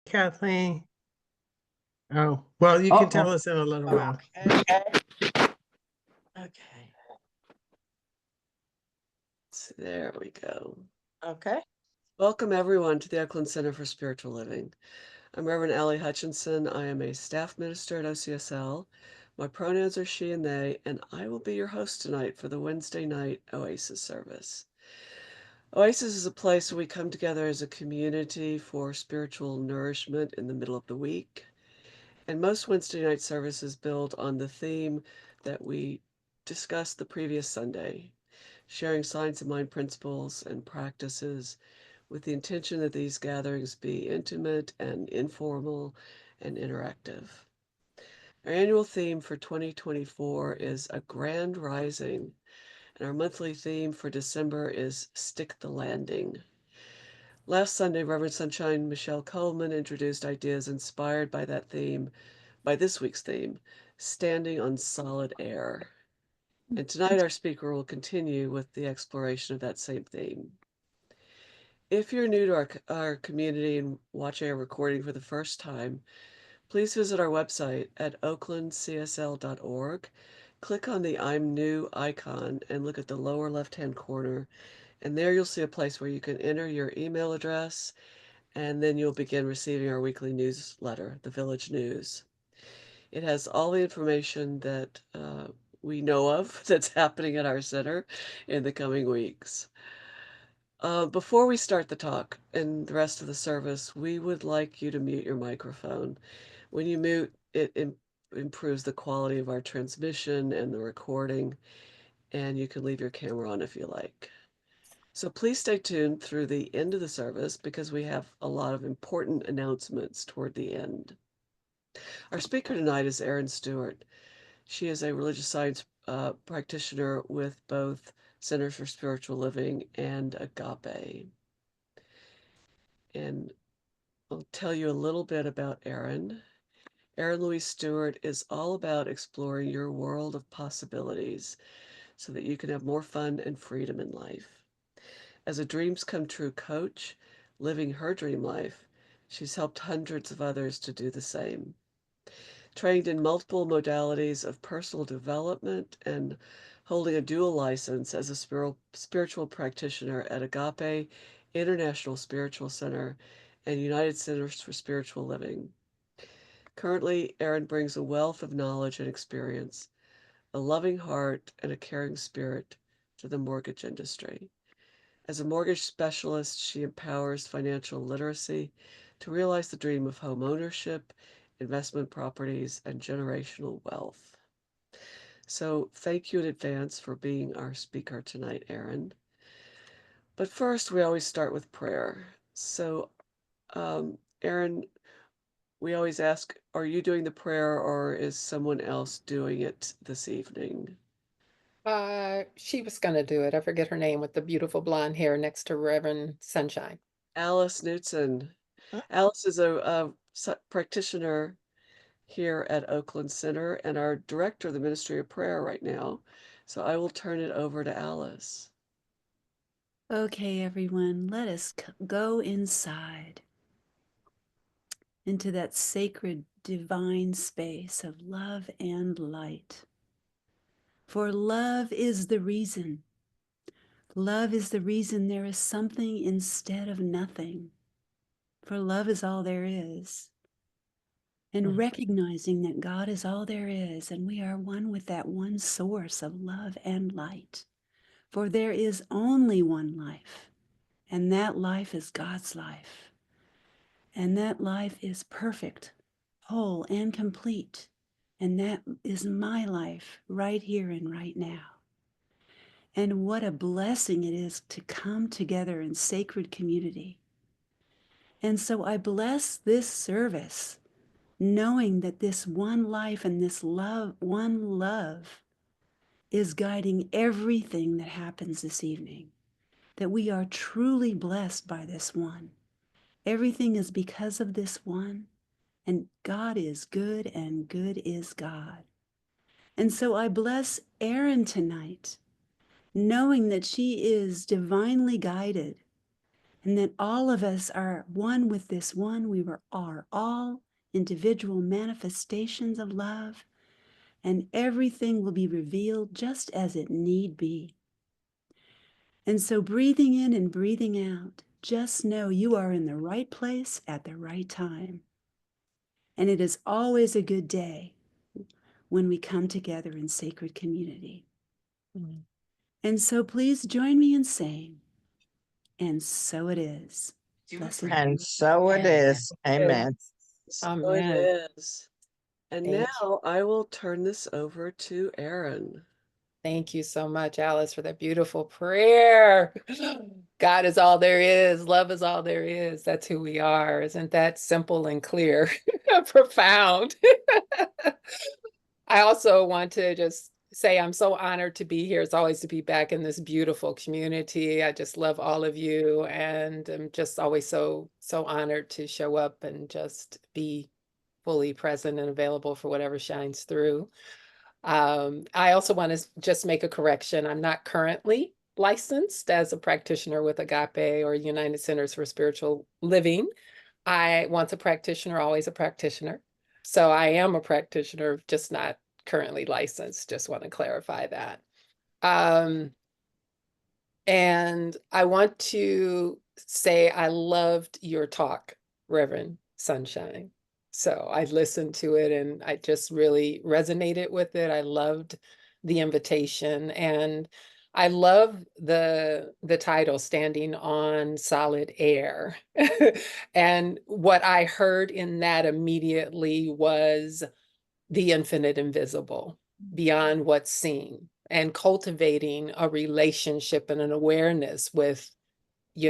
Kathleen. Oh, well, you can tell Uh-oh. us in a little while. Okay. So there we go. Okay. Welcome, everyone, to the Eklund Center for Spiritual Living. I'm Reverend Allie Hutchinson. I am a staff minister at OCSL. My pronouns are she and they, and I will be your host tonight for the Wednesday night Oasis service. Oasis is a place where we come together as a community for spiritual nourishment in the middle of the week. And most Wednesday night services build on the theme that we discussed the previous Sunday, sharing science of mind principles and practices with the intention that these gatherings be intimate and informal and interactive. Our annual theme for 2024 is A Grand Rising, and our monthly theme for December is Stick the Landing. Last Sunday, Reverend Sunshine Michelle Coleman introduced ideas inspired by that theme, by this week's theme, Standing on Solid Air. And tonight our speaker will continue with the exploration of that same theme. If you're new to our community and watching our recording for the first time, please visit our website at oaklandcsl.org. Click on the I'm New icon and look at the lower left-hand corner, and there you'll see a place where you can enter your email address, and then you'll begin receiving our weekly newsletter, the Village News. It has all the information that we know of that's happening at our center in the coming weeks. Before we start the talk and the rest of the service, we would like you to mute your microphone. When you mute, it improves the quality of our transmission and the recording, and you can leave your camera on if you like. So please stay tuned through the end of the service because we have a lot of important announcements toward the end. Our speaker tonight is Erin Stewart. She is a religious science practitioner with both Centers for Spiritual Living and Agape. And I'll tell you a little bit about Erin. Erin Louise Stewart is all about exploring your world of possibilities so that you can have more fun and freedom in life. As a dreams come true coach, living her dream life, she's helped hundreds of others to do the same. Trained in multiple modalities of personal development and holding a dual license as a spiritual practitioner at Agape International Spiritual Center and United Centers for Spiritual Living. Currently, Erin brings a wealth of knowledge and experience, a loving heart, and a caring spirit to the mortgage industry. As a mortgage specialist, she empowers financial literacy to realize the dream of home ownership, investment properties, and generational wealth. So thank you in advance for being our speaker tonight, Erin. But first, we always start with prayer. So, Erin, we always ask, are you doing the prayer or is someone else doing it this evening? She was gonna do it. I forget her name with the beautiful blonde hair next to Reverend Sunshine. Alice Knutson. Alice is a practitioner here at Oakland Center and our director of the Ministry of Prayer right now. So I will turn it over to Alice. Okay, everyone, let us go inside into that sacred divine space of love and light. For love is the reason. Love is the reason there is something instead of nothing. For love is all there is. And recognizing that God is all there is, and we are one with that one source of love and light. For there is only one life, and that life is God's life. And that life is perfect, whole, and complete. And that is my life right here and right now. And what a blessing it is to come together in sacred community. And so I bless this service, knowing that this one life and this love, one love, is guiding everything that happens this evening. That we are truly blessed by this one. Everything is because of this one. And God is good and good is God. And so I bless Erin tonight, knowing that she is divinely guided and that all of us are one with this one. Are all individual manifestations of love, and everything will be revealed just as it need be. And so breathing in and breathing out, just know you are in the right place at the right time. And it is always a good day when we come together in sacred community. Mm. And so please join me in saying, and so it is. Blessed And so it is. Amen. So Amen. it is. And Thank now I will turn this over to Erin. Thank you so much, Alice, for that beautiful prayer. God is all there is. Love is all there is. That's who we are. Isn't that simple and clear? Profound. I also want to just say I'm so honored to be here. It's always to be back in this beautiful community. I just love all of you, and I'm just always so honored to show up and just be fully present and available for whatever shines through. I also want to just make a correction. I'm not currently licensed as a practitioner with Agape or United Centers for Spiritual Living. I once a practitioner, always a practitioner. So I am a practitioner, just not currently licensed. Just want to clarify that. And I want to say I loved your talk, Reverend Sunshine. So I listened to it and I just really resonated with it. I loved the invitation, and I love the title, Standing on Solid Air. And what I heard in that immediately was the infinite invisible, beyond what's seen, and cultivating a relationship and an awareness with,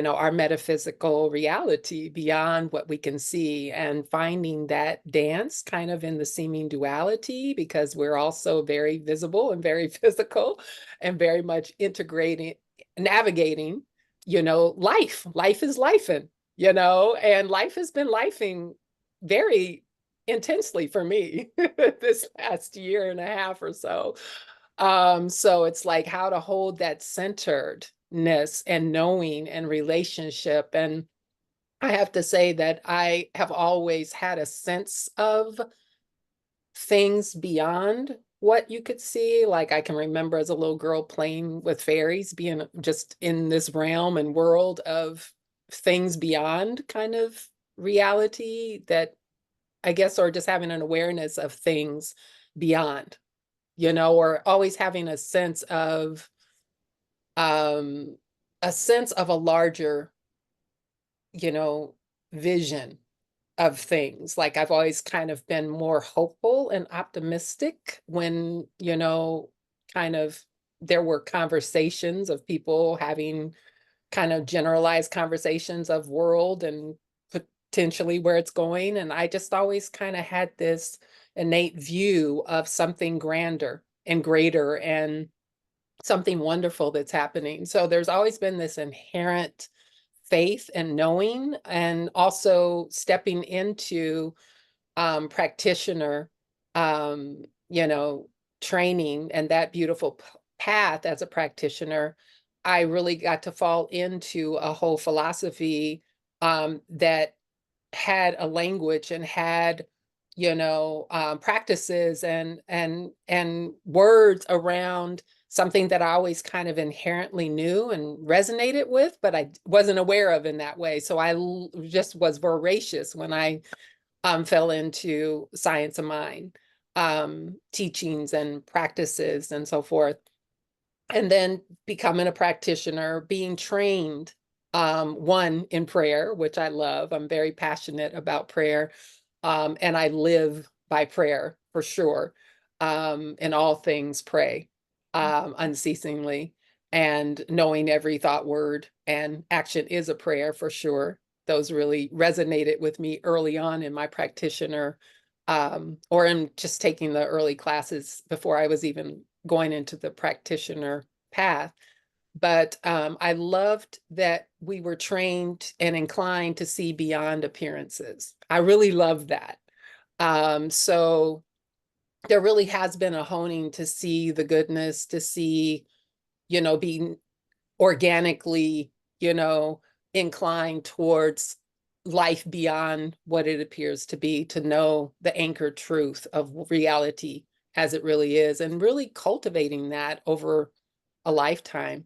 our metaphysical reality beyond what we can see, and finding that dance kind of in the seeming duality, because we're also very visible and very physical and very much integrating, navigating, life. Life is lifing, and life has been lifing very intensely for me this last year and a half or so. So it's like how to hold that centeredness and knowing and relationship. And I have to say that I have always had a sense of things beyond what you could see. Like I can remember as a little girl playing with fairies, being just in this realm and world of things beyond kind of reality, that I guess, or just having an awareness of things beyond, or always having a sense of a larger, vision of things. Like I've always kind of been more hopeful and optimistic when, kind of there were conversations of people having kind of generalized conversations of world and potentially where it's going. And I just always kind of had this innate view of something grander and greater and something wonderful that's happening. So there's always been this inherent faith and knowing, and also stepping into practitioner, you know, training and that beautiful path as a practitioner. I really got to fall into a whole philosophy that had a language and had, practices and words around something that I always kind of inherently knew and resonated with, but I wasn't aware of in that way. So I just was voracious when I fell into science of mind, teachings and practices and so forth. And then becoming a practitioner, being trained, one in prayer, which I love. I'm very passionate about prayer. And I live by prayer for sure. In all things, pray unceasingly, and knowing every thought, word, and action is a prayer for sure. Those really resonated with me early on in my practitioner, or in just taking the early classes before I was even going into the practitioner path. But I loved that we were trained and inclined to see beyond appearances. I really love that. So there really has been a honing to see the goodness, to see, being organically, inclined towards life beyond what it appears to be, to know the anchored truth of reality as it really is, and really cultivating that over a lifetime.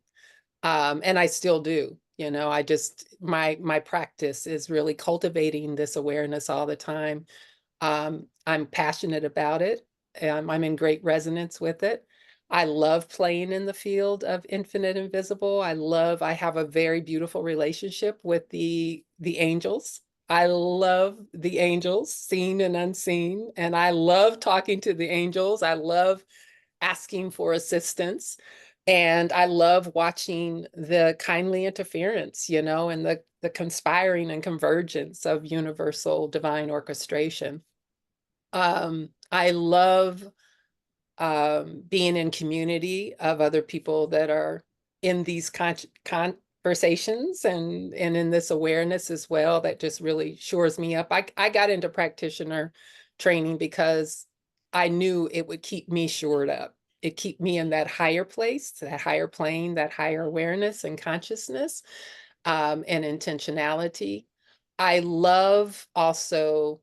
And I still do. I just, my practice is really cultivating this awareness all the time. I'm passionate about it. I'm in great resonance with it. I love playing in the field of infinite invisible. I have a very beautiful relationship with the angels. I love the angels, seen and unseen, and I love talking to the angels. I love asking for assistance. And I love watching the kindly interference, and the conspiring and convergence of universal divine orchestration. I love being in community of other people that are in these conversations and in this awareness as well. That just really shores me up. I got into practitioner training because I knew it would keep me shored up. It keep me in that higher place, that higher plane, that higher awareness and consciousness, and intentionality. I love also,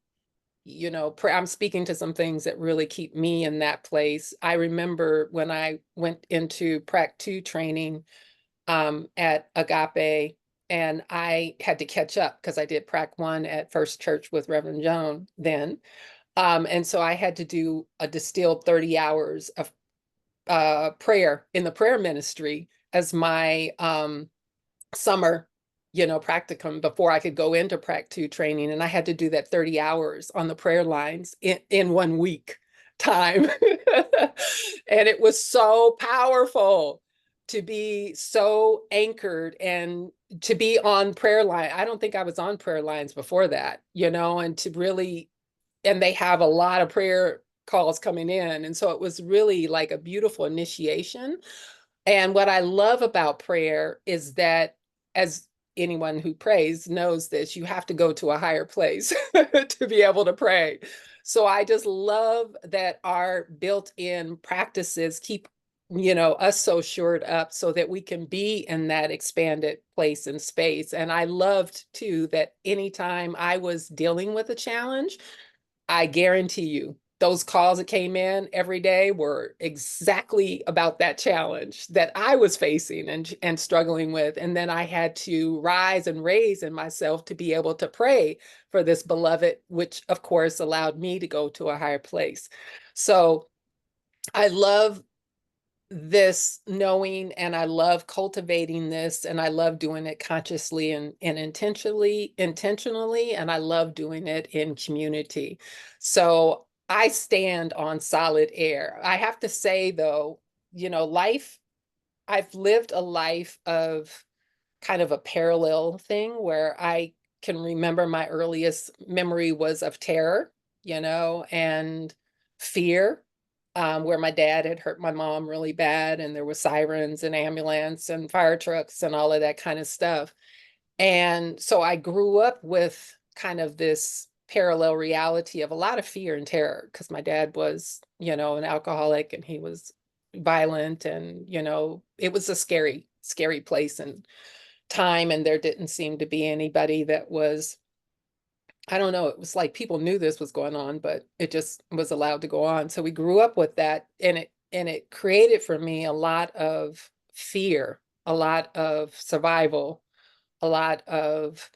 I'm speaking to some things that really keep me in that place. I remember when I went into Prac 2 training at Agape, and I had to catch up because I did Prac 1 at First Church with Reverend Joan then. And so I had to do a distilled 30 hours of prayer in the prayer ministry as my summer practicum before I could go into Prac 2 training. And I had to do that 30 hours on the prayer lines in 1 week time. And it was so powerful to be so anchored and to be on prayer line. I don't think I was on prayer lines before that, and to really, and they have a lot of prayer calls coming in. And so it was really like a beautiful initiation. And what I love about prayer is that, as anyone who prays knows this, you have to go to a higher place to be able to pray. So I just love that our built-in practices keep, us so shored up so that we can be in that expanded place and space. And I loved too that anytime I was dealing with a challenge, I guarantee you, those calls that came in every day were exactly about that challenge that I was facing and struggling with. And then I had to rise and raise in myself to be able to pray for this beloved, which of course allowed me to go to a higher place. So I love this knowing, and I love cultivating this, and I love doing it consciously and intentionally, and I love doing it in community. So I stand on solid air. I have to say though, I've lived a life of kind of a parallel thing where I can remember my earliest memory was of terror, and fear, where my dad had hurt my mom really bad, and there were sirens and ambulance and fire trucks and all of that kind of stuff. And so I grew up with kind of this parallel reality of a lot of fear and terror because my dad was, an alcoholic, and he was violent, and, it was a scary, scary place and time. And there didn't seem to be anybody that was, I don't know, it was like people knew this was going on, but it just was allowed to go on. So we grew up with that, and it created for me a lot of fear, a lot of survival, a lot of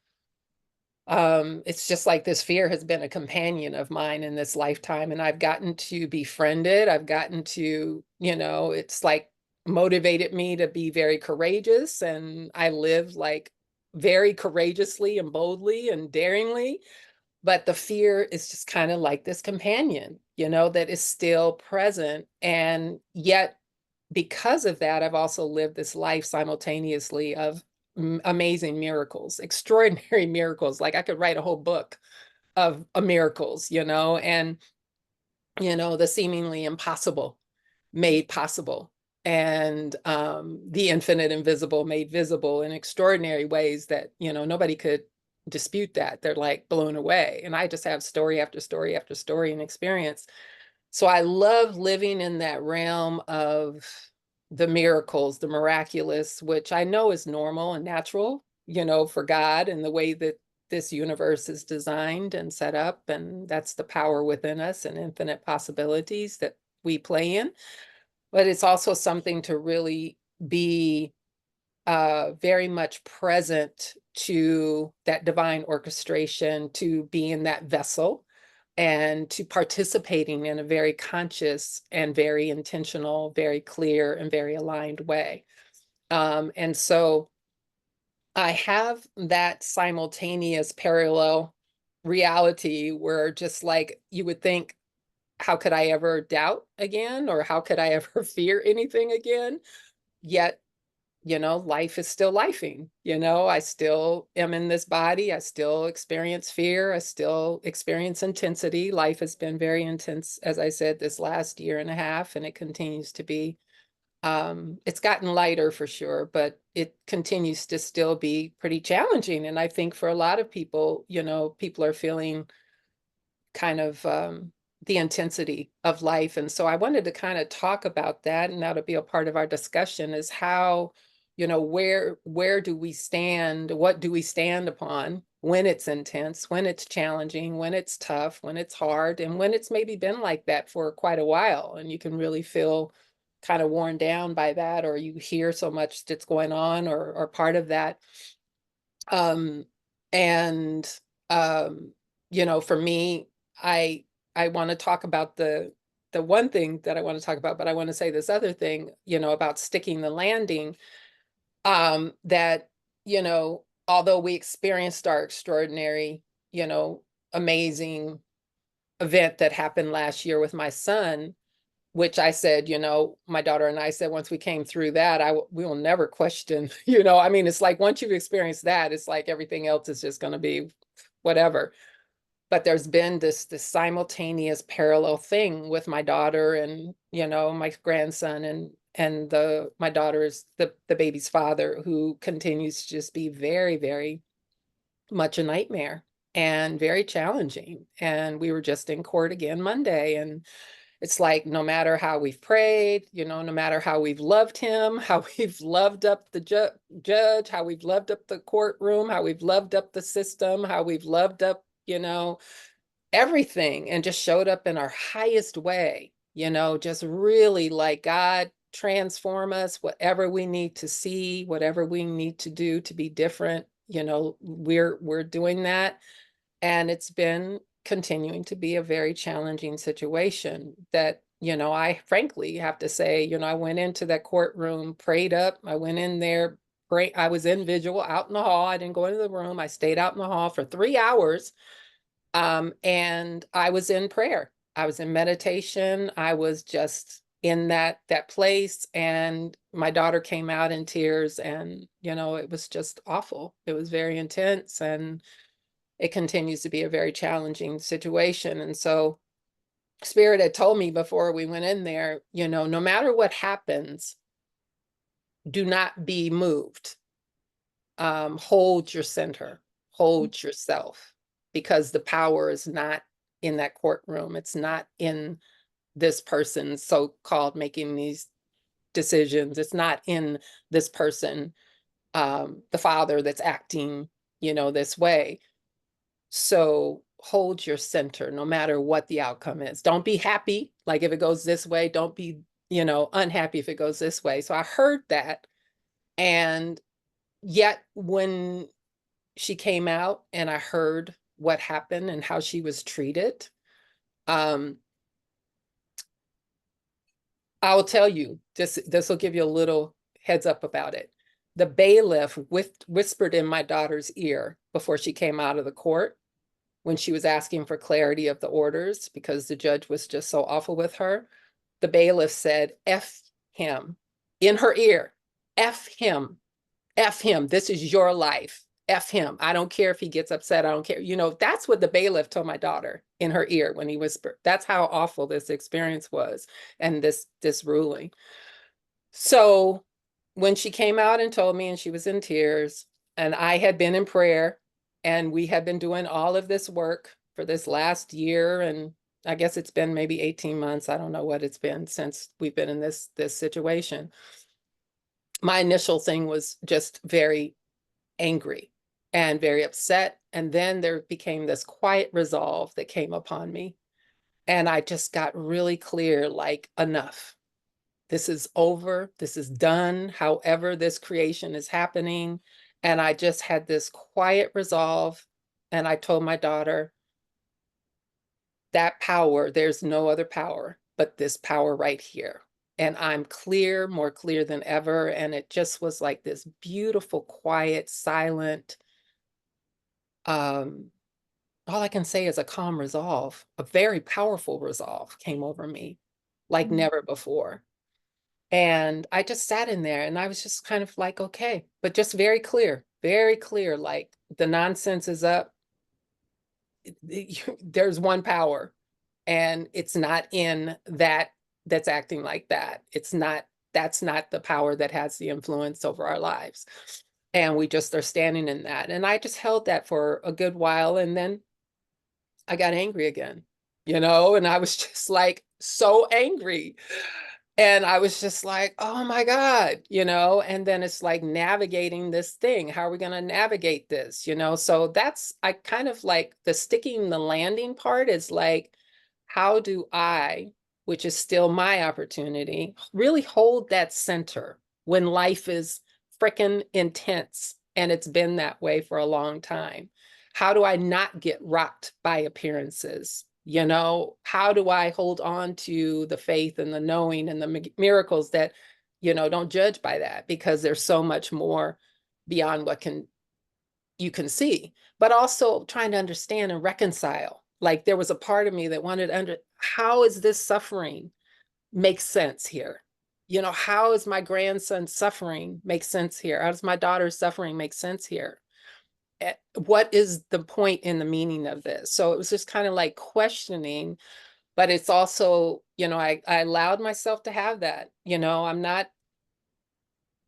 it's just like this fear has been a companion of mine in this lifetime, and I've gotten to befriend it. I've gotten to, it's like motivated me to be very courageous, and I live like very courageously and boldly and daringly. But the fear is just kind of like this companion, that is still present. And yet, because of that, I've also lived this life simultaneously of amazing miracles, extraordinary miracles. Like I could write a whole book of miracles, and, the seemingly impossible made possible, and the infinite invisible made visible in extraordinary ways that, nobody could dispute that. They're like blown away. And I just have story after story after story and experience. So I love living in that realm of the miracles, the miraculous, which I know is normal and natural for God and the way that this universe is designed and set up. And that's the power within us and infinite possibilities that we play in. But it's also something to really be very much present to that divine orchestration, to being that vessel, and to participating in a very conscious and very intentional, very clear and very aligned way. And so I have that simultaneous parallel reality where just like you would think, how could I ever doubt again? Or how could I ever fear anything again? Yet, life is still lifing. I still am in this body. I still experience fear. I still experience intensity. Life has been very intense, as I said, this last year and a half, and it continues to be. It's gotten lighter for sure, but it continues to still be pretty challenging. And I think for a lot of people, people are feeling kind of the intensity of life. And so I wanted to kind of talk about that, and that'll be a part of our discussion, is how, where do we stand? What do we stand upon when it's intense, when it's challenging, when it's tough, when it's hard, and when it's maybe been like that for quite a while, and you can really feel kind of worn down by that, or you hear so much that's going on, or part of that. And for me, I want to talk about the one thing that I want to talk about, but I want to say this other thing, about sticking the landing, that, although we experienced our extraordinary, amazing event that happened last year with my son, which I said, my daughter and I said, once we came through that, we will never question, it's like, once you've experienced that, it's like everything else is just going to be whatever. But there's been this simultaneous parallel thing with my daughter and, my grandson, and my daughter is the baby's father, who continues to just be very, very much a nightmare and very challenging. And we were just in court again Monday, and it's like, no matter how we've prayed, no matter how we've loved him, how we've loved up the judge, how we've loved up the courtroom, how we've loved up the system, how we've loved up, everything, and just showed up in our highest way, just really like, God, transform us, whatever we need to see, whatever we need to do to be different, we're doing that. And it's been continuing to be a very challenging situation that, I frankly have to say, I went into that courtroom, prayed up. I went in there, I was in vigil out in the hall. I didn't go into the room. I stayed out in the hall for 3 hours. And I was in prayer. I was in meditation. I was just in that place. And my daughter came out in tears, and, it was just awful. It was very intense, and it continues to be a very challenging situation. And so Spirit had told me before we went in there, no matter what happens, do not be moved. Hold your center, hold yourself, because the power is not in that courtroom. It's not in this person so-called making these decisions. It's not in this person, the father that's acting, this way. So hold your center no matter what the outcome is. Don't be happy. Like if it goes this way, don't be, unhappy if it goes this way. So I heard that. And yet when she came out and I heard what happened and how she was treated, I will tell you, this will give you a little heads up about it. The bailiff whispered in my daughter's ear before she came out of the court, when she was asking for clarity of the orders because the judge was just so awful with her. The bailiff said, F him, in her ear. F him. F him. This is your life. F him. I don't care if he gets upset. I don't care. That's what the bailiff told my daughter in her ear when he whispered. That's how awful this experience was, and this ruling. So when she came out and told me, and she was in tears, and I had been in prayer, and we had been doing all of this work for this last year, and I guess it's been maybe 18 months. I don't know what it's been since we've been in this situation. My initial thing was just very angry and very upset. And then there became this quiet resolve that came upon me. And I just got really clear, like, enough. This is over. This is done. However, this creation is happening. And I just had this quiet resolve. And I told my daughter, that power, there's no other power but this power right here. And I'm clear, more clear than ever. And it just was like this beautiful, quiet, silent, all I can say is a calm resolve, a very powerful resolve came over me like never before. And I just sat in there and I was just kind of like, okay, but just very clear, like the nonsense is up. There's one power, and it's not in that that's acting like that. It's not, that's not the power that has the influence over our lives. And we just are standing in that. And I just held that for a good while. And then I got angry again, and I was just like so angry. And I was just like, oh my God, and then it's like navigating this thing. How are we going to navigate this? So that's, I kind of like the sticking the landing part is like, how do I, which is still my opportunity, really hold that center when life is freaking intense and it's been that way for a long time? How do I not get rocked by appearances? How do I hold on to the faith and the knowing and the miracles that, don't judge by that, because there's so much more beyond what you can see, but also trying to understand and reconcile. Like there was a part of me that wanted to how is this suffering make sense here? How is my grandson's suffering make sense here? How does my daughter's suffering make sense here? What is the point in the meaning of this? So it was just kind of like questioning, but it's also, I allowed myself to have that, I'm not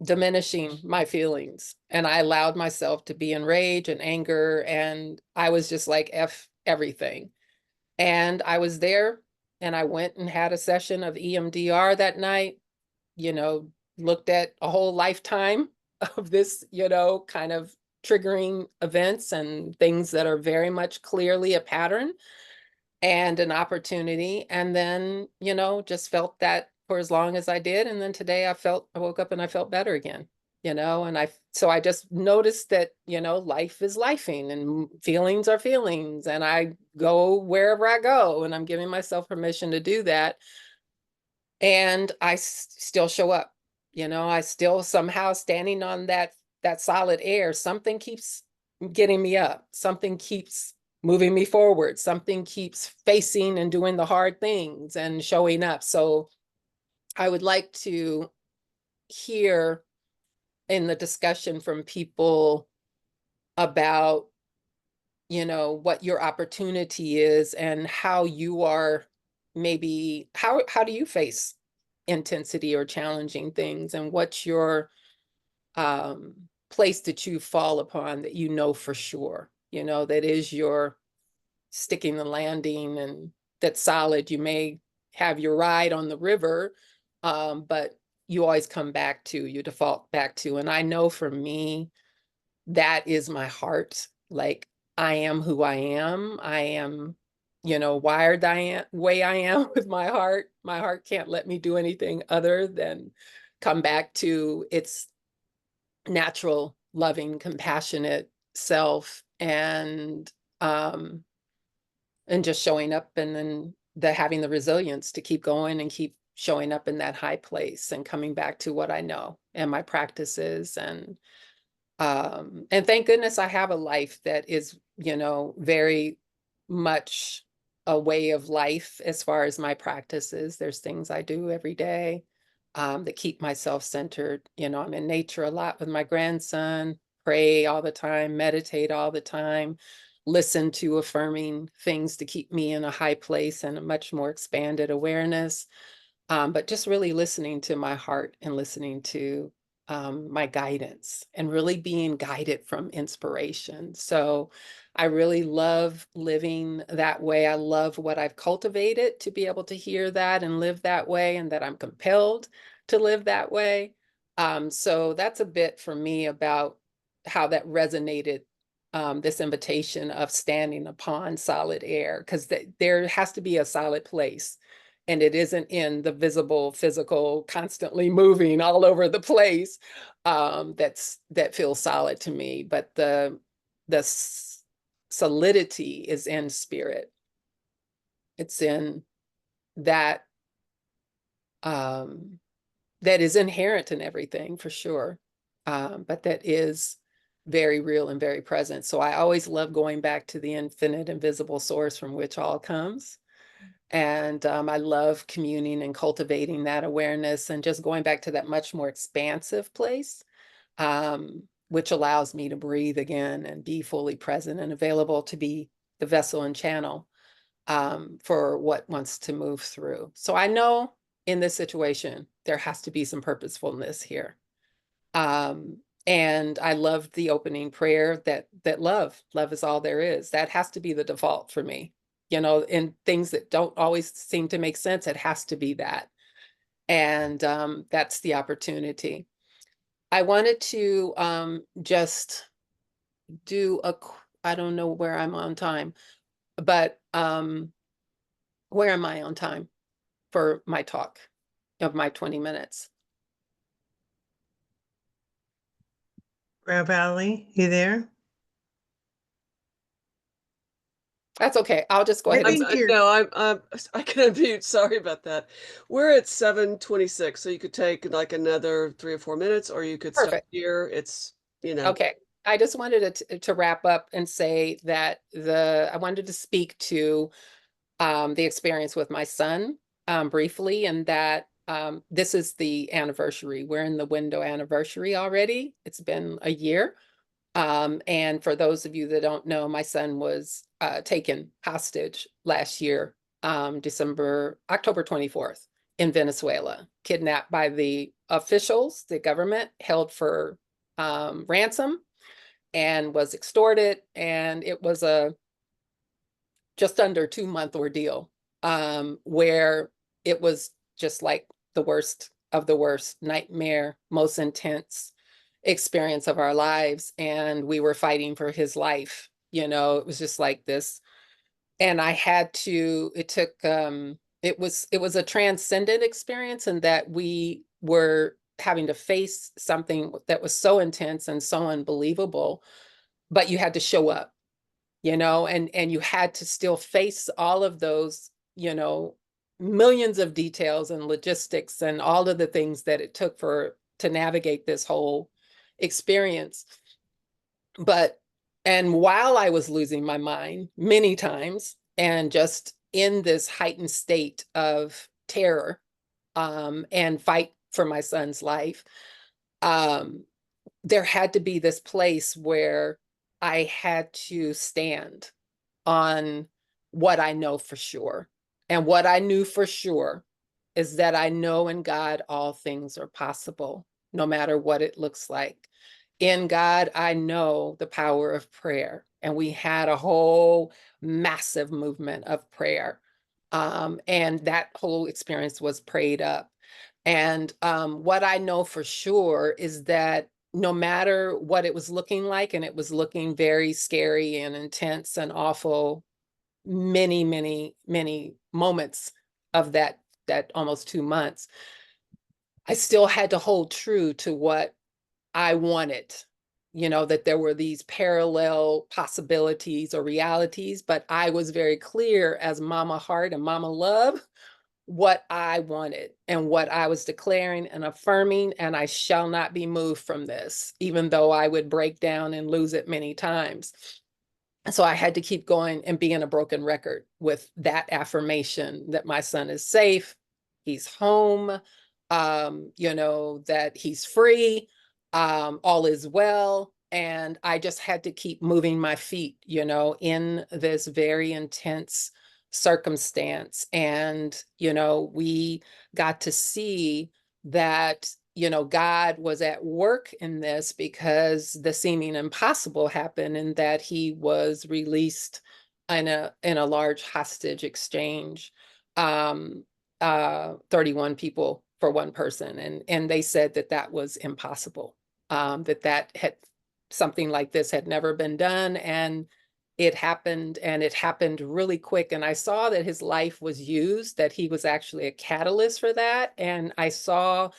diminishing my feelings, and I allowed myself to be in rage and anger, and I was just like, F everything. And I was there, and I went and had a session of EMDR that night, looked at a whole lifetime of this, kind of triggering events and things that are very much clearly a pattern and an opportunity. And then, just felt that for as long as I did. And then today I woke up and I felt better again, so I just noticed that, life is lifing and feelings are feelings, and I go wherever I go, and I'm giving myself permission to do that. And I still show up, I still somehow standing on that solid air. Something keeps getting me up. Something keeps moving me forward. Something keeps facing and doing the hard things and showing up. So I would like to hear in the discussion from people about, what your opportunity is and how you are, maybe how do you face intensity or challenging things, and what's your place that you fall upon that for sure, that is your sticking the landing, and that's solid. You may have your ride on the river, but you always you default back to. And I know for me, that is my heart. Like, I am who I am. I am, wired way I am with my heart. My heart can't let me do anything other than come back to its natural, loving, compassionate self, and just showing up, and then having the resilience to keep going and keep showing up in that high place and coming back to what I know and my practices. And thank goodness I have a life that is, very much a way of life as far as my practices. There's things I do every day that keep myself centered. I'm in nature a lot with my grandson, pray all the time, meditate all the time, listen to affirming things to keep me in a high place and a much more expanded awareness. But just really listening to my heart and listening to my guidance, and really being guided from inspiration. So I really love living that way. I love what I've cultivated to be able to hear that and live that way, and that I'm compelled to live that way. So that's a bit for me about how that resonated, this invitation of standing upon solid air, because there has to be a solid place. And it isn't in the visible, physical, constantly moving all over the place, that feels solid to me. But the solidity is in spirit. It's in that, that is inherent in everything, for sure, but that is very real and very present. So I always love going back to the infinite invisible source from which all comes. And I love communing and cultivating that awareness and just going back to that much more expansive place, which allows me to breathe again and be fully present and available to be the vessel and channel, for what wants to move through. So I know in this situation, there has to be some purposefulness here. And I loved the opening prayer that love is all there is. That has to be the default for me. You know, in things that don't always seem to make sense, it has to be that. And that's the opportunity. I wanted to just do I don't know where I'm on time, but where am I on time for my talk of my 20 minutes? Rev Valley, you there? That's okay. I'll just go I ahead and think you're- No, I can unmute. Sorry about that. We're at 7:26, so you could take like another 3 or 4 minutes, or you could stop perfect. here. It's, you know. Okay. I just wanted to wrap up and say that I wanted to speak to the experience with my son briefly, and that this is the anniversary. We're in the window anniversary already. It's been a year. And for those of you that don't know, my son was taken hostage last year, October 24th in Venezuela, kidnapped by the officials, the government, held for ransom, and was extorted. And it was a just under 2-month ordeal, where it was just like the worst of the worst, nightmare, most intense experience of our lives. And we were fighting for his life. You know, it was just like this. And it was a transcendent experience, in that we were having to face something that was so intense and so unbelievable, but you had to show up, you know, and you had to still face all of those, you know, millions of details and logistics and all of the things that it took to navigate this whole experience. And while I was losing my mind many times and just in this heightened state of terror, and fight for my son's life, there had to be this place where I had to stand on what I know for sure. And what I knew for sure is that I know in God all things are possible, no matter what it looks like. In God, I know the power of prayer. And we had a whole massive movement of prayer. And that whole experience was prayed up. And what I know for sure is that no matter what it was looking like, and it was looking very scary and intense and awful, many, many, many moments of that almost 2 months, I still had to hold true to what I wanted, you know, that there were these parallel possibilities or realities, but I was very clear as Mama Heart and Mama Love what I wanted and what I was declaring and affirming, and I shall not be moved from this, even though I would break down and lose it many times. So I had to keep going and being a broken record with that affirmation that my son is safe, he's home, you know, that he's free, all is well. And I just had to keep moving my feet, you know, in this very intense circumstance. And, you know, we got to see that, you know, God was at work in this, because the seeming impossible happened, and that he was released in a large hostage exchange. 31 people for one person, and they said that was impossible, that had something like this had never been done, and it happened, and it happened really quick. And I saw that his life was used, that he was actually a catalyst for that. And I saw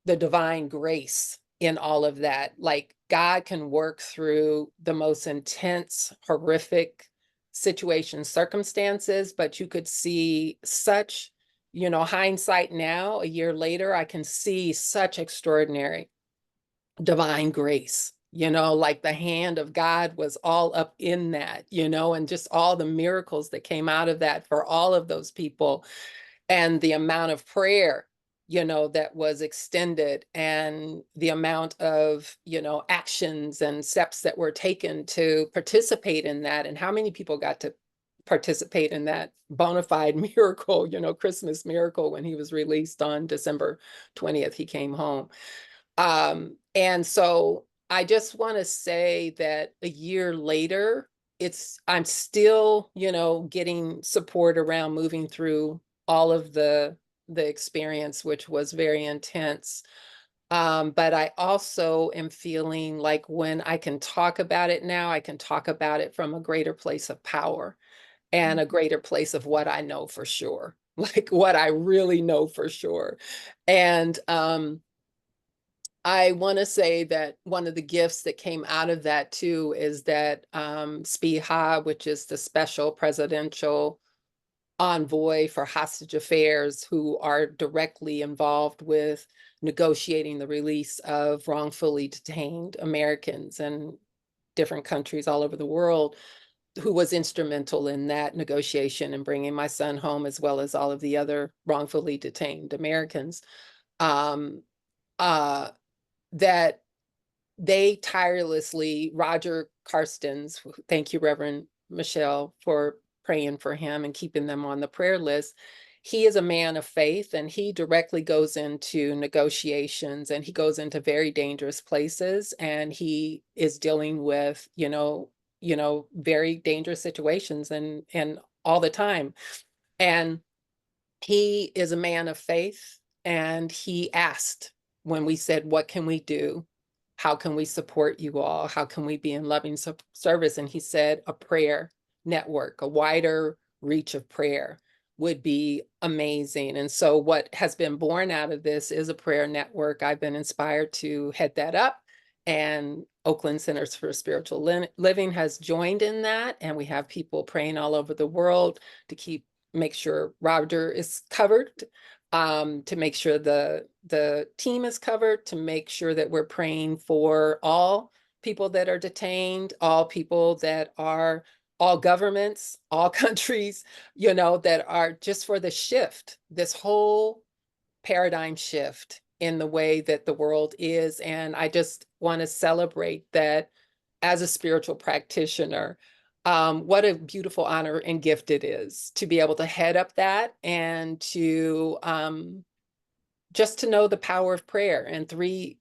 the divine grace in all of that. Like, God can work through the most intense, horrific situations, circumstances, but you could see such, hindsight now, a year later, I can see such extraordinary divine grace, like the hand of God was all up in that, and just all the miracles that came out of that for all of those people, and the amount of prayer, that was extended, and the amount of, actions and steps that were taken to participate in that, and how many people got to participate in that bona fide miracle, Christmas miracle, when he was released on December 20th, he came home. And so I just want to say that a year later, I'm still, getting support around moving through all of the experience, which was very intense. But I also am feeling like when I can talk about it now, I can talk about it from a greater place of power and a greater place of what I know for sure, like what I really know for sure. And I want to say that one of the gifts that came out of that too is that SPIHA, which is the special presidential envoy for hostage affairs, who are directly involved with negotiating the release of wrongfully detained Americans in different countries all over the world, who was instrumental in that negotiation and bringing my son home, as well as all of the other wrongfully detained Americans. Um, uh, that they tirelessly, Roger Carstens, thank you, Reverend Michelle, for praying for him and keeping them on the prayer list. He is a man of faith, and he directly goes into negotiations, and he goes into very dangerous places, and he is dealing with, very dangerous situations and all the time. And he is a man of faith, and he asked, when we said, what can we do? How can we support you all? How can we be in loving service? And he said, a prayer network, a wider reach of prayer would be amazing. And so what has been born out of this is a prayer network. I've been inspired to head that up, and Oakland Centers for Spiritual Living has joined in that. And we have people praying all over the world to make sure Roger is covered, to make sure the team is covered, to make sure that we're praying for all people that are detained, all people that are, all governments, all countries, that are, just for the shift, this whole paradigm shift in the way that the world is. And I just want to celebrate that as a spiritual practitioner. What a beautiful honor and gift it is to be able to head up that, and to just to know the power of prayer. And three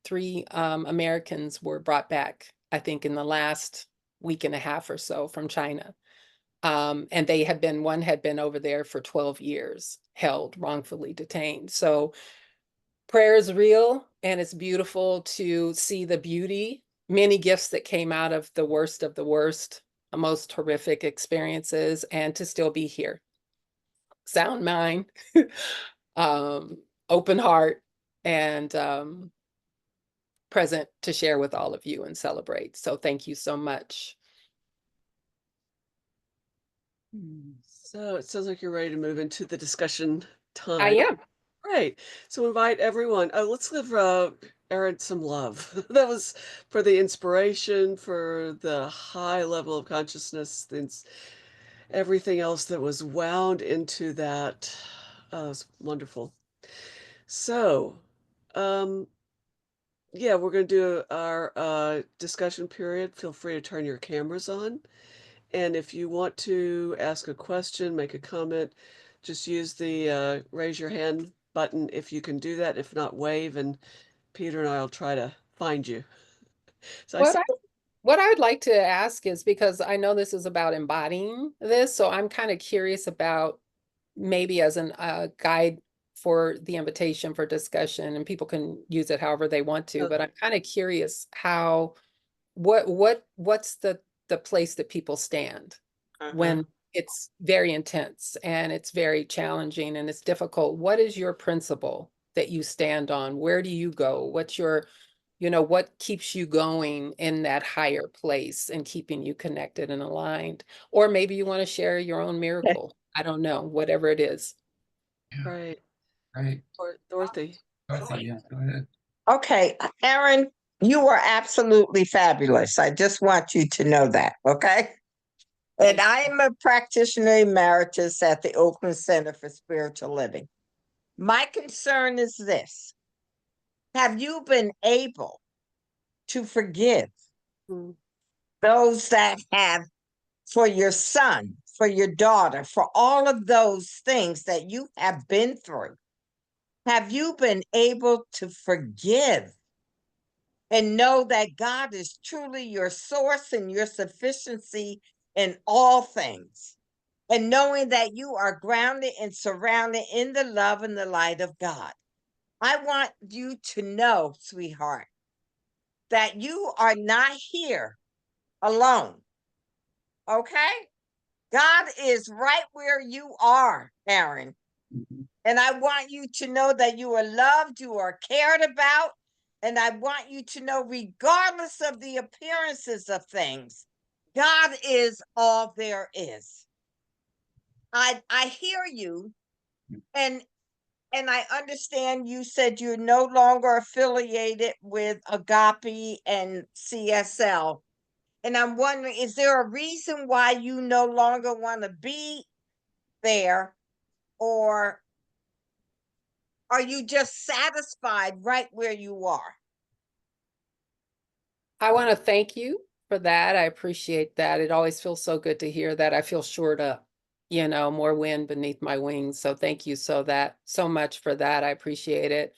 Americans were brought back, I think, in the last week and a half or so from China. And one had been over there for 12 years, held, wrongfully detained. So prayer is real, and it's beautiful to see the beauty, many gifts that came out of the worst, most horrific experiences, and to still be here. Sound mind, open heart, and present to share with all of you and celebrate. So thank you so much. So it sounds like you're ready to move into the discussion time. I am. Right. So invite everyone. Let's give Erin some love. That was for the inspiration, for the high level of consciousness, everything else that was wound into that. It was wonderful. So, yeah, we're going to do our discussion period. Feel free to turn your cameras on. And if you want to ask a question, make a comment, just use the raise your hand button if you can do that. If not, wave, and Peter and I will try to find you. So What I would like to ask is, because I know this is about embodying this, so I'm kind of curious about, maybe as a guide for the invitation for discussion, and people can use it however they want to, but I'm kind of curious how what's the place that people stand when it's very intense and it's very challenging and it's difficult? What is your principle that you stand on? Where do you go? What's your, what keeps you going in that higher place and keeping you connected and aligned? Or maybe you want to share your own miracle. I don't know, whatever it is. Right. Right. Or Dorothy. Dorothy, yeah, go ahead. Okay, Erin, you were absolutely fabulous. I just want you to know that, okay? And I'm a practitioner emeritus at the Oakland Center for Spiritual Living. My concern is this. Have you been able to forgive Mm. those that have, for your son, for your daughter, for all of those things that you have been through? Have you been able to forgive and know that God is truly your source and your sufficiency in all things? And knowing that you are grounded and surrounded in the love and the light of God. I want you to know, sweetheart, that you are not here alone. Okay? God is right where you are, Erin. And I want you to know that you are loved, you are cared about. And I want you to know, regardless of the appearances of things, God is all there is. I hear you, and I understand you said you're no longer affiliated with Agape and CSL. And I'm wondering, is there a reason why you no longer want to be there? Or are you just satisfied right where you are? I want to thank you for that. I appreciate that. It always feels so good to hear that. I feel shored up, more wind beneath my wings. So thank you so much for that. I appreciate it.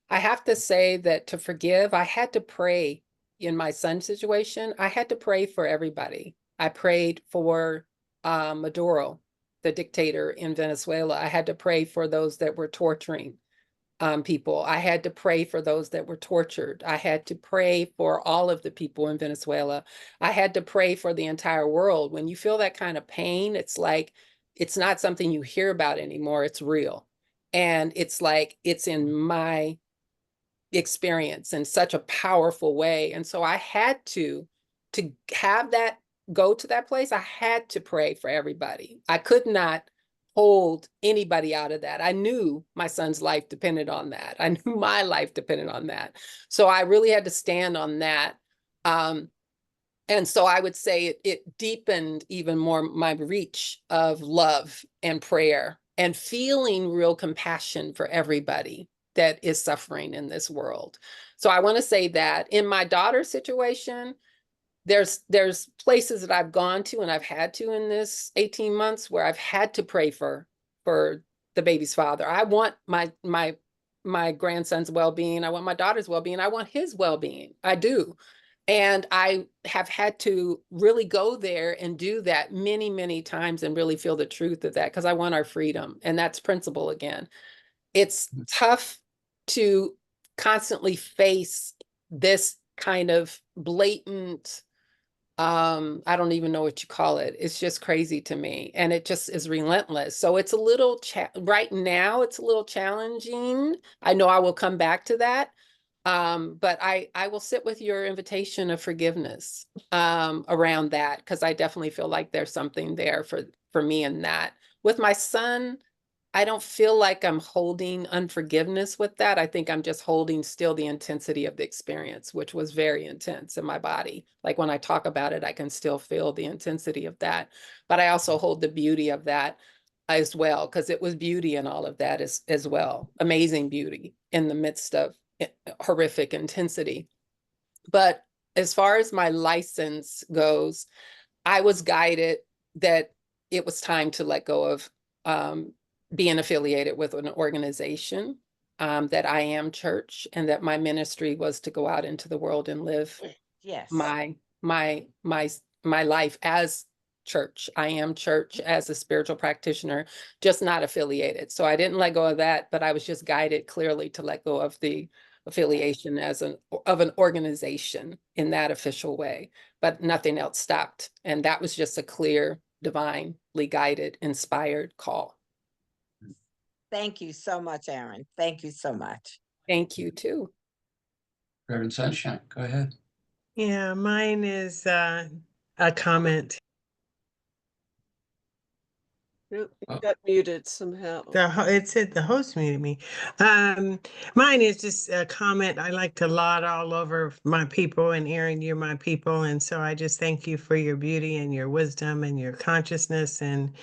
I have to say that to forgive, I had to pray in my son's situation. I had to pray for everybody. I prayed for Maduro, the dictator in Venezuela. I had to pray for those that were torturing people. I had to pray for those that were tortured. I had to pray for all of the people in Venezuela. I had to pray for the entire world. When you feel that kind of pain, it's like, it's not something you hear about anymore. It's real. And it's like, it's in my experience in such a powerful way. And so I had to have that, go to that place, I had to pray for everybody. I could not hold anybody out of that. I knew my son's life depended on that. I knew my life depended on that. So I really had to stand on that. And so I would say it deepened even more my reach of love and prayer and feeling real compassion for everybody that is suffering in this world. So I want to say that in my daughter's situation, there's places that I've gone to and I've had to in this 18 months where I've had to pray for the baby's father. I want my grandson's well-being. I want my daughter's well-being. I want his well-being. I do. And I have had to really go there and do that many, many times and really feel the truth of that because I want our freedom. And that's principle again. It's tough to constantly face this kind of blatant, I don't even know what you call it. It's just crazy to me. And it just is relentless. So it's a little, right now, it's a little challenging. I know I will come back to that. But I will sit with your invitation of forgiveness around that, because I definitely feel like there's something there for me in that. With my son, I don't feel like I'm holding unforgiveness with that. I think I'm just holding still the intensity of the experience, which was very intense in my body. Like when I talk about it, I can still feel the intensity of that. But I also hold the beauty of that as well, because it was beauty in all of that as well. Amazing beauty in the midst of horrific intensity. But as far as my license goes, I was guided that it was time to let go of being affiliated with an organization, that I am church, and that my ministry was to go out into the world and live Yes. my life as church. I am church as a spiritual practitioner, just not affiliated. So I didn't let go of that, but I was just guided clearly to let go of the affiliation as an organization in that official way, but nothing else stopped. And that was just a clear, divinely guided, inspired call. Thank you so much, Erin. Thank you so much. Thank you too. Reverend Sunshine, go ahead. Yeah, mine is a comment. You Oh. got muted somehow. It said the host muted me. Mine is just a comment. I like to laud all over my people, and Erin, you're my people, and so I just thank you for your beauty and your wisdom and your consciousness and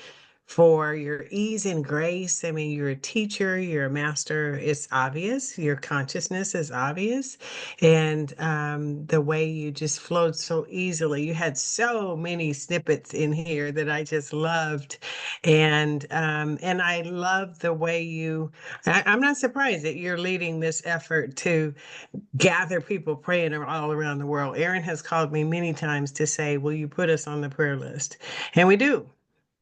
for your ease and grace. I mean, you're a teacher, you're a master. It's obvious. Your consciousness is obvious. And the way you just flowed so easily. You had so many snippets in here that I just loved. And I love the way I'm not surprised that you're leading this effort to gather people praying all around the world. Erin has called me many times to say, will you put us on the prayer list? And we do.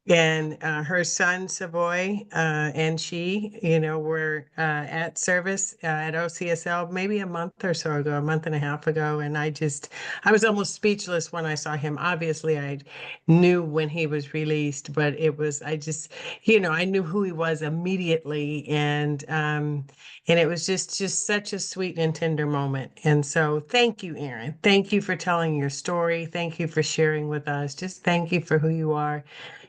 And her son, Savoy, and she, were at service at OCSL maybe a month or so ago, a month and a half ago. And I was almost speechless when I saw him. Obviously, I knew when he was released, but I knew who he was immediately. And it was just such a sweet and tender moment. And so thank you, Erin. Thank you for telling your story. Thank you for sharing with us. Just thank you for who you are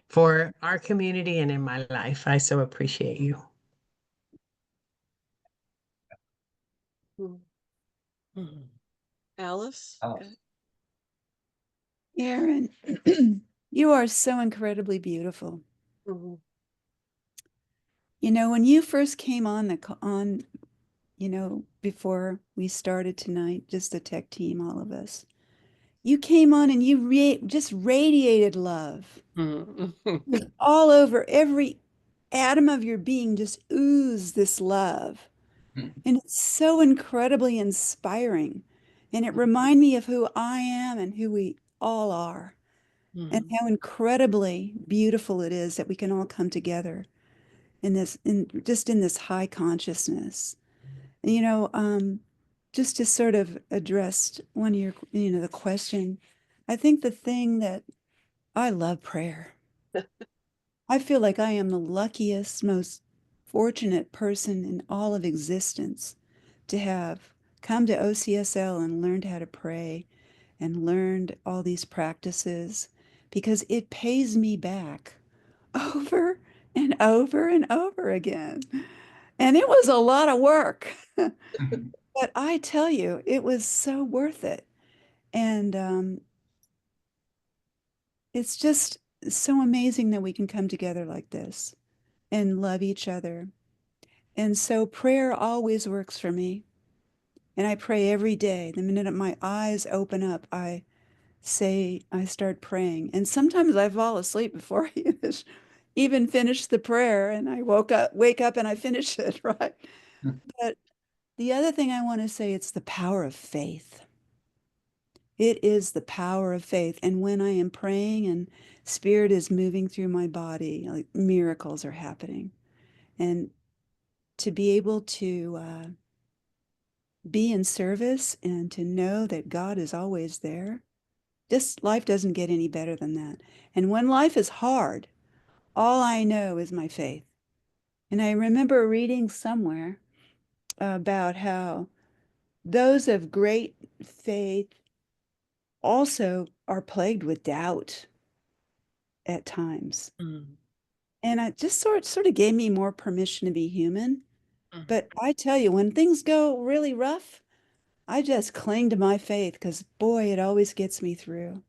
for our community and in my life. I so appreciate you. Alice? Oh. Okay. Erin, you are so incredibly beautiful. Mhm. When you first came on before we started tonight, just the tech team, all of us, you came on and you just radiated love. It was all over. Every atom of your being just oozed this love. And it's so incredibly inspiring. And it reminded me of who I am and who we all are. And how incredibly beautiful it is that we can all come together in this high consciousness. Just to sort of address one of your, the question, I think the thing that I love prayer. I feel like I am the luckiest, most fortunate person in all of existence to have come to OCSL and learned how to pray and learned all these practices because it pays me back over and over and over again. And it was a lot of work. But I tell you, it was so worth it. And it's just so amazing that we can come together like this and love each other. And so prayer always works for me. And I pray every day. The minute my eyes open up, I start praying. And sometimes I fall asleep before I even finish the prayer. And I wake up and I finish it, right? But the other thing I want to say, it's the power of faith. It is the power of faith. And when I am praying and spirit is moving through my body, like miracles are happening. And to be able to be in service and to know that God is always there, this life doesn't get any better than that. And when life is hard, all I know is my faith. And I remember reading somewhere about how those of great faith also are plagued with doubt at times. And it just sort of gave me more permission to be human. But I tell you, when things go really rough, I just cling to my faith because, boy, it always gets me through.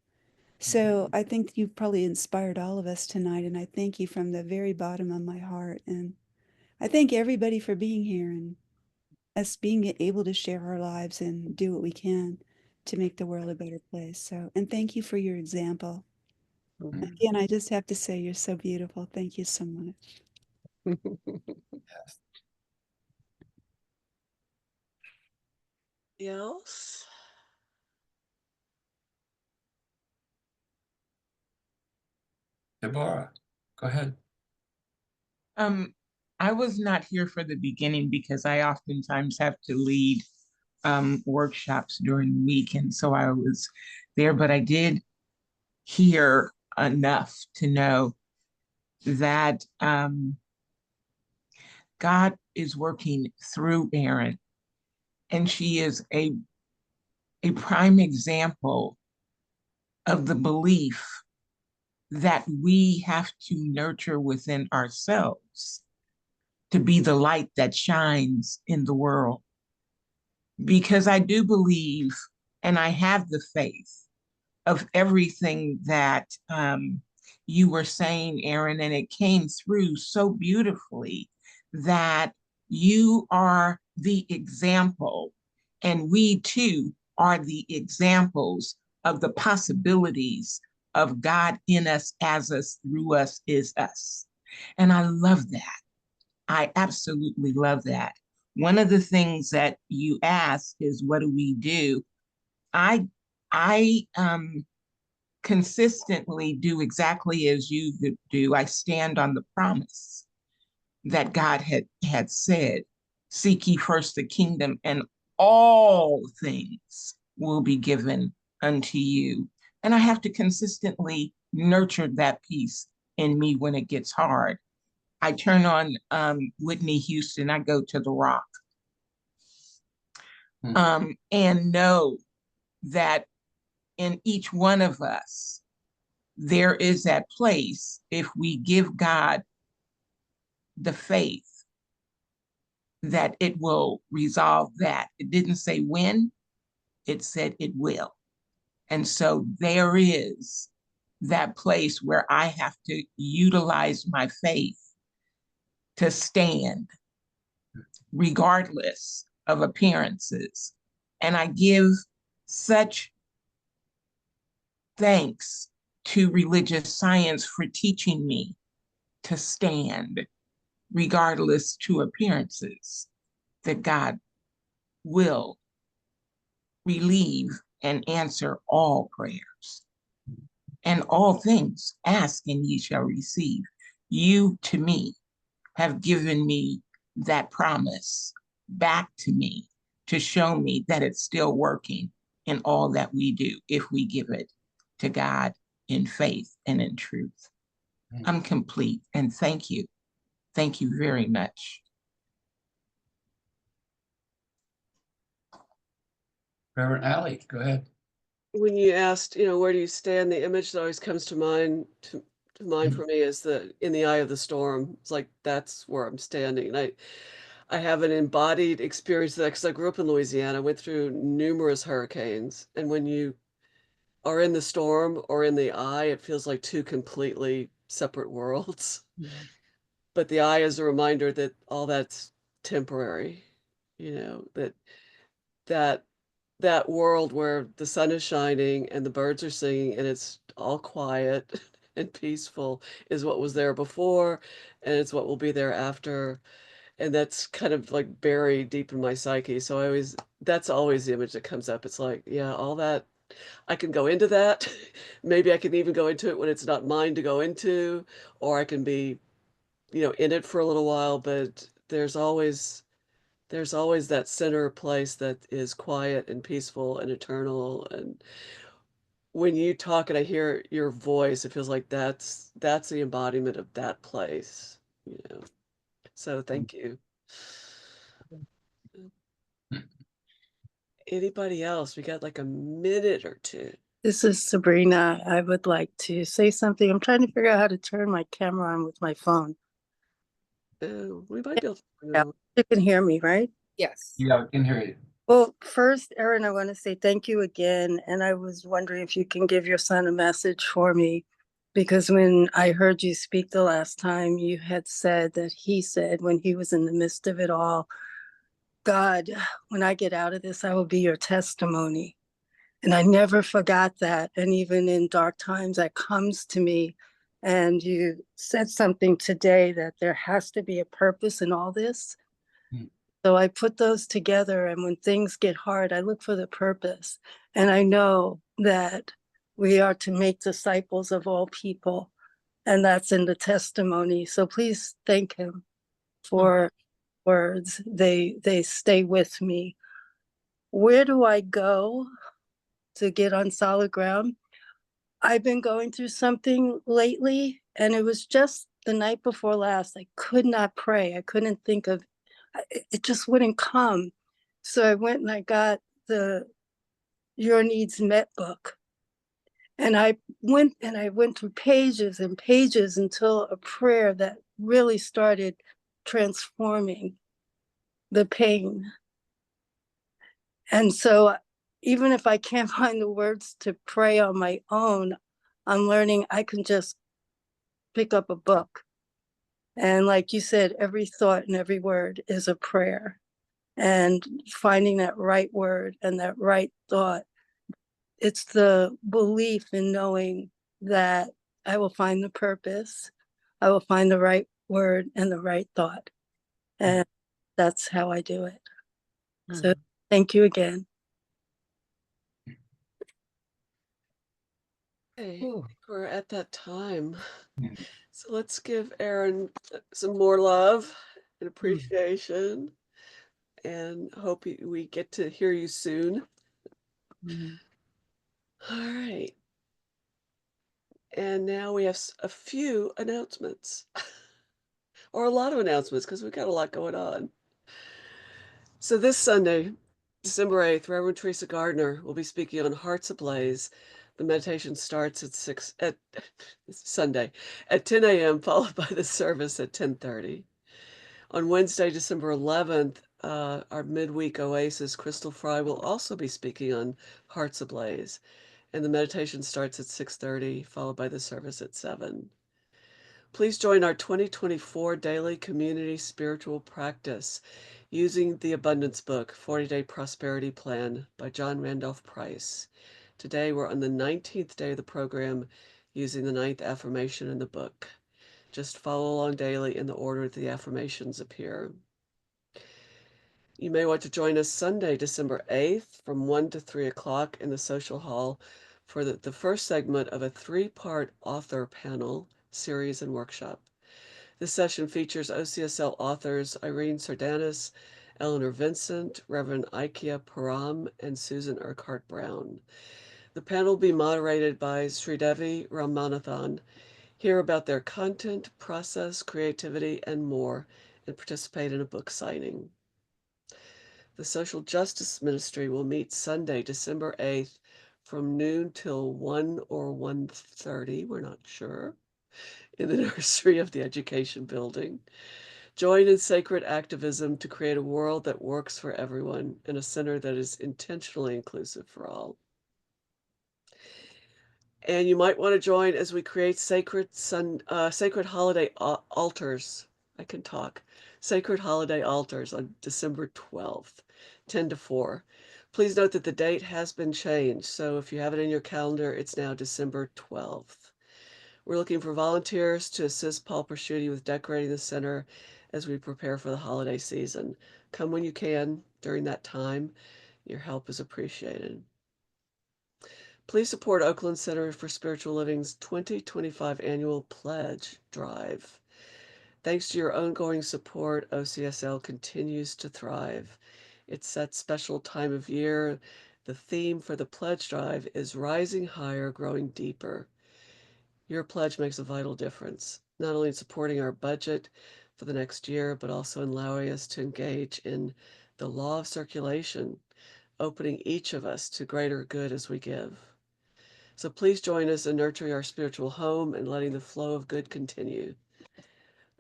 So I think you've probably inspired all of us tonight, and I thank you from the very bottom of my heart. And I thank everybody for being here and us being able to share our lives and do what we can to make the world a better place. So, and thank you for your example. Again, I just have to say you're so beautiful. Thank you so much. Else? Deborah, go ahead. I was not here for the beginning because I oftentimes have to lead workshops during the week, and so I was there, but I did hear enough to know that God is working through Erin, and she is a prime example of the belief that we have to nurture within ourselves to be the light that shines in the world. Because I do believe, and I have the faith of everything that you were saying, Erin, and it came through so beautifully that you are the example, and we too are the examples of the possibilities of God in us, as us, through us, is us. And I love that. I absolutely love that. One of the things that you asked is, what do we do? I consistently do exactly as you do. I stand on the promise that God had said, seek ye first the kingdom, and all things will be given unto you. And I have to consistently nurture that piece in me when it gets hard. I turn on Whitney Houston, I go to the rock, and know that in each one of us, there is that place, if we give God the faith, that it will resolve that. It didn't say when, it said it will. And so there is that place where I have to utilize my faith to stand regardless of appearances. And I give such thanks to religious science for teaching me to stand regardless to appearances, that God will relieve and answer all prayers. And all things, ask and ye shall receive. You to me have given me that promise back to me to show me that it's still working in all that we do if we give it to God in faith and in truth. I'm complete, and thank you. Thank you very much. Reverend Allie, go ahead. When you asked, where do you stand, the image that always comes to mind for me is in the eye of the storm. It's like that's where I'm standing. And I have an embodied experience of that because I grew up in Louisiana, went through numerous hurricanes, and when you are in the storm or in the eye, it feels like two completely separate worlds. But the eye is a reminder that all that's temporary, that that world where the sun is shining and the birds are singing and it's all quiet and peaceful is what was there before, and it's what will be there after. And that's kind of like buried deep in my psyche. So that's always the image that comes up. It's like, yeah, all that, I can go into that. Maybe I can even go into it when it's not mine to go into, or I can be, in it for a little while, but there's always that center place that is quiet and peaceful and eternal. And when you talk and I hear your voice, it feels like that's the embodiment of that place. So thank you. Anybody else? We got like a minute or two. This is Sabrina. I would like to say something. I'm trying to figure out how to turn my camera on with my phone. We might be able to. Yeah, you can hear me, right? Yes. Yeah, I can hear you. Well, first, Erin, I want to say thank you again. And I was wondering if you can give your son a message for me, because when I heard you speak the last time, you had said that he said when he was in the midst of it all, God, when I get out of this, I will be your testimony. And I never forgot that. And even in dark times, that comes to me. And you said something today that there has to be a purpose in all this. So I put those together. And when things get hard, I look for the purpose. And I know that we are to make disciples of all people. And that's in the testimony. So please thank him for words. They stay with me. where do I go to get on solid ground? I've been going through something lately, and it was just the night before last. I could not pray. I couldn't think of it, just wouldn't come. So I went and I got the Your Needs Met book. And I went through pages and pages until a prayer that really started transforming the pain. And so even if I can't find the words to pray on my own, I'm learning I can just pick up a book. And like you said, every thought and every word is a prayer. And finding that right word and that right thought, it's the belief in knowing that I will find the purpose, I will find the right word and the right thought. And that's how I do it. So thank you again. Okay, we're at that time. Yeah. So let's give Erin some more love and appreciation, and hope we get to hear you soon. All right. And now we have a few announcements, or a lot of announcements, because we've got a lot going on. So this Sunday, December 8th, Reverend Teresa Gardner will be speaking on Hearts Ablaze. The meditation starts at Sunday at 10 a.m., followed by the service at 10:30. On Wednesday, December 11th, our midweek oasis, Crystal Fry, will also be speaking on Hearts Ablaze, and the meditation starts at 6:30, followed by the service at 7. Please join our 2024 daily community spiritual practice using the Abundance Book, 40-Day Prosperity Plan by John Randolph Price. Today we're on the 19th day of the program using the 9th affirmation in the book. Just follow along daily in the order that the affirmations appear. You may want to join us Sunday, December 8th from 1 to 3 o'clock in the social hall for the first segment of a 3-part author panel series and workshop. This session features OCSL authors Irene Sardanis, Eleanor Vincent, Reverend Ikea Param, and Susan Urquhart Brown. The panel will be moderated by Sridevi Ramanathan. Hear about their content, process, creativity, and more, and participate in a book signing. The Social Justice Ministry will meet Sunday, December 8th from noon till 1 or 1:30, we're not sure, in the nursery of the Education Building. Join in sacred activism to create a world that works for everyone in a center that is intentionally inclusive for all. And you might want to join as we create sacred holiday altars. I can talk. Sacred holiday altars on December 12th, 10 to 4. Please note that the date has been changed, so if you have it in your calendar, it's now December 12th. We're looking for volunteers to assist Paul Prosciutti with decorating the center as we prepare for the holiday season. Come when you can during that time. Your help is appreciated. Please support Oakland Center for Spiritual Living's 2025 annual pledge drive. Thanks to your ongoing support, OCSL continues to thrive. It's that special time of year. The theme for the pledge drive is Rising Higher, Growing Deeper. Your pledge makes a vital difference, not only in supporting our budget for the next year, but also in allowing us to engage in the law of circulation, opening each of us to greater good as we give. So please join us in nurturing our spiritual home and letting the flow of good continue.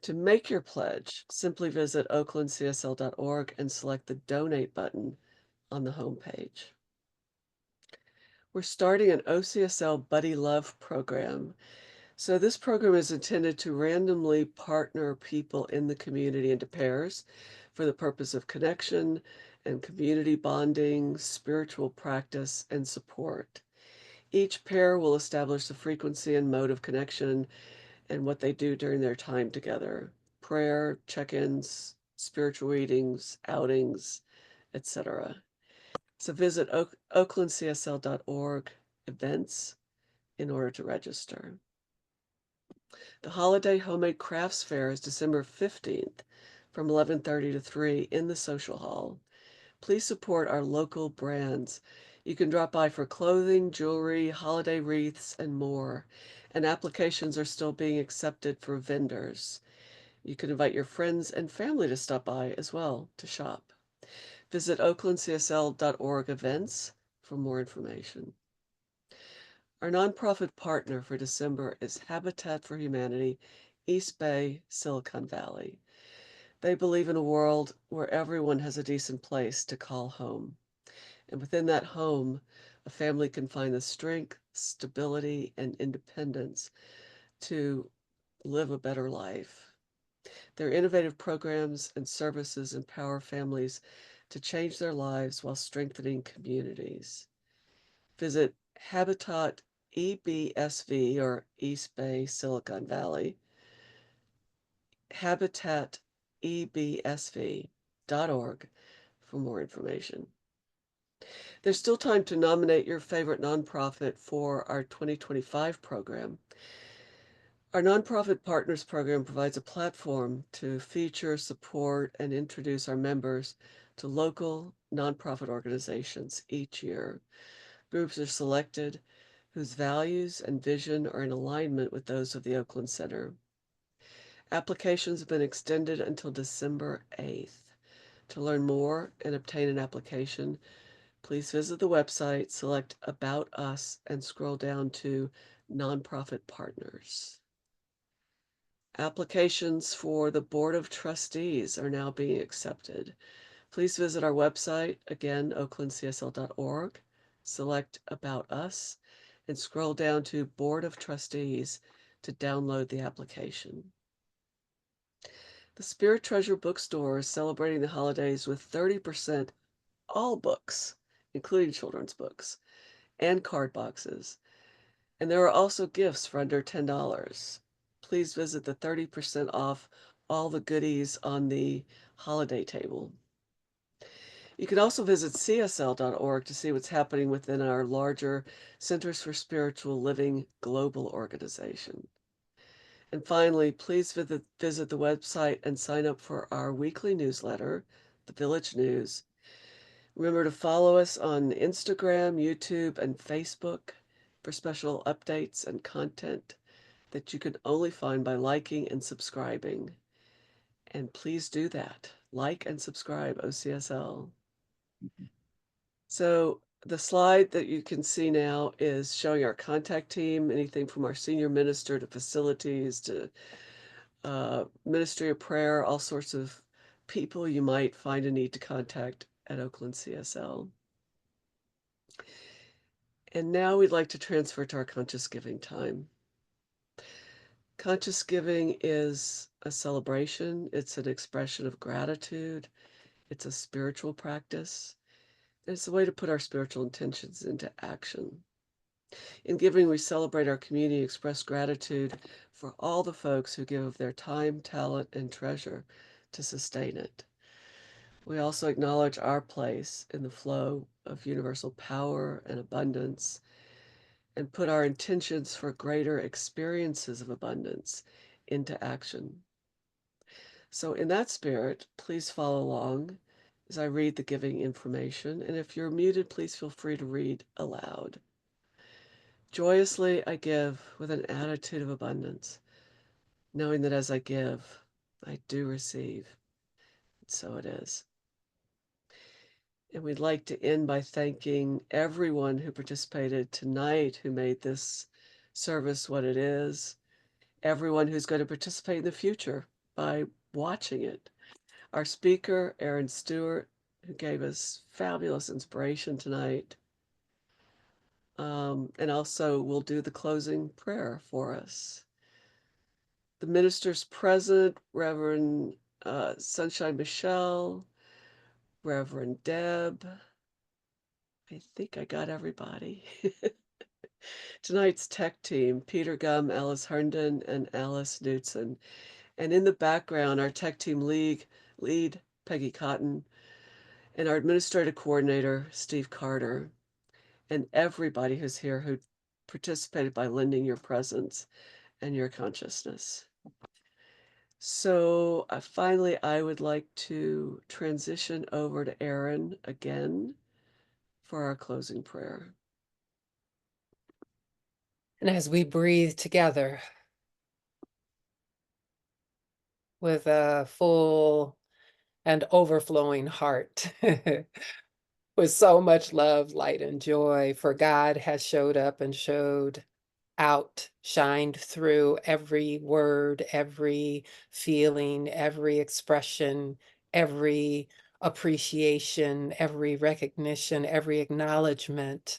To make your pledge, simply visit oaklandcsl.org and select the donate button on the homepage. We're starting an OCSL Buddy Love program. So this program is intended to randomly partner people in the community into pairs for the purpose of connection and community bonding, spiritual practice, and support. Each pair will establish the frequency and mode of connection and what they do during their time together. Prayer, check-ins, spiritual readings, outings, etc. So visit oaklandcsl.org events in order to register. The Holiday Homemade Crafts Fair is December 15th from 11:30 to 3 in the social hall. please support our local brands. You can drop by for clothing, jewelry, holiday wreaths, and more. And applications are still being accepted for vendors. You can invite your friends and family to stop by as well to shop. Visit oaklandcsl.org events for more information. Our nonprofit partner for December is Habitat for Humanity, East Bay, Silicon Valley. They believe in a world where everyone has a decent place to call home. And within that home, a family can find the strength, stability, and independence to live a better life. Their innovative programs and services empower families to change their lives while strengthening communities. Visit Habitat EBSV, or East Bay Silicon Valley, habitatebsv.org for more information. There's still time to nominate your favorite nonprofit for our 2025 program. Our Nonprofit Partners Program provides a platform to feature, support, and introduce our members to local nonprofit organizations each year. Groups are selected whose values and vision are in alignment with those of the Oakland Center. Applications have been extended until December 8th. To learn more and obtain an application, please visit the website, select About Us, and scroll down to Nonprofit Partners. Applications for the Board of Trustees are now being accepted. Please visit our website, again, oaklandcsl.org, select About Us, and scroll down to Board of Trustees to download the application. The Spirit Treasure Bookstore is celebrating the holidays with 30% all books, including children's books, and card boxes. And there are also gifts for under $10. Please visit the 30% off all the goodies on the holiday table. You can also visit csl.org to see what's happening within our larger Centers for Spiritual Living global organization. And finally, please visit the website and sign up for our weekly newsletter, The Village News. Remember to follow us on Instagram, YouTube, and Facebook for special updates and content that you can only find by liking and subscribing. And please do that. Like and subscribe, OCSL. So the slide that you can see now is showing our contact team, anything from our senior minister to facilities to Ministry of Prayer, all sorts of people you might find a need to contact at Oakland CSL. And now we'd like to transfer to our conscious giving time. Conscious giving is a celebration. It's an expression of gratitude. It's a spiritual practice. It's a way to put our spiritual intentions into action. In giving, we celebrate our community, express gratitude for all the folks who give of their time, talent, and treasure to sustain it. We also acknowledge our place in the flow of universal power and abundance, and put our intentions for greater experiences of abundance into action. So in that spirit, please follow along as I read the giving information, and if you're muted, please feel free to read aloud. Joyously I give with an attitude of abundance, knowing that as I give, I do receive. And so it is. And we'd like to end by thanking everyone who participated tonight, who made this service what it is, everyone who's going to participate in the future by watching it. Our speaker, Erin Stewart, who gave us fabulous inspiration tonight, and also will do the closing prayer for us. The ministers present, Reverend Sunshine Michelle, Reverend Deb. I think I got everybody. Tonight's tech team, Peter Gum, Alice Herndon, and Alice Knudsen. And in the background, our tech team lead, Peggy Cotton, and our administrative coordinator, Steve Carter, and everybody who's here who participated by lending your presence and your consciousness. So finally, I would like to transition over to Erin again for our closing prayer. And as we breathe together with a full and overflowing heart, with so much love, light, and joy, for God has showed up and showed out, shined through every word, every feeling, every expression, every appreciation, every recognition, every acknowledgement,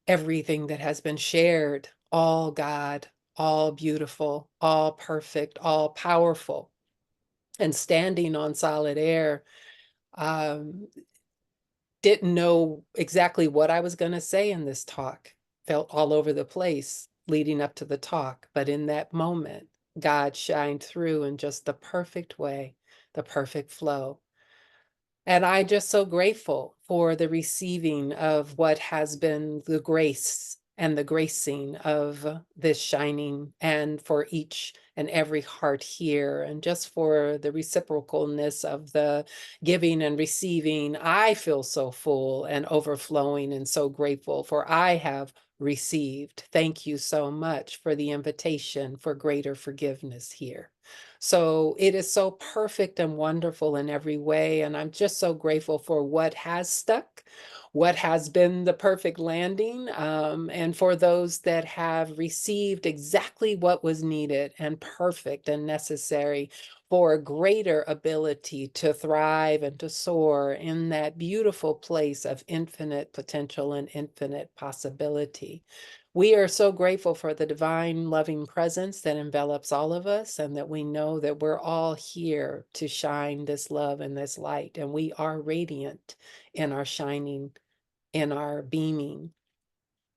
everything that has been shared, all God, all beautiful, all perfect, all powerful, and standing on solid air. Um, didn't know exactly what I was going to say in this talk. Felt all over the place leading up to the talk. But in that moment, God shined through in just the perfect way, the perfect flow. And I'm just so grateful for the receiving of what has been the grace and the gracing of this shining, and for each and every heart here, and just for the reciprocalness of the giving and receiving. I feel so full and overflowing and so grateful, for I have received. Thank you so much for the invitation for greater forgiveness here. So it is so perfect and wonderful in every way. And I'm just so grateful for what has stuck, what has been the perfect landing, and for those that have received exactly what was needed and perfect and necessary for a greater ability to thrive and to soar in that beautiful place of infinite potential and infinite possibility. We are so grateful for the divine loving presence that envelops all of us, and that we know that we're all here to shine this love and this light, and we are radiant in our shining, in our beaming,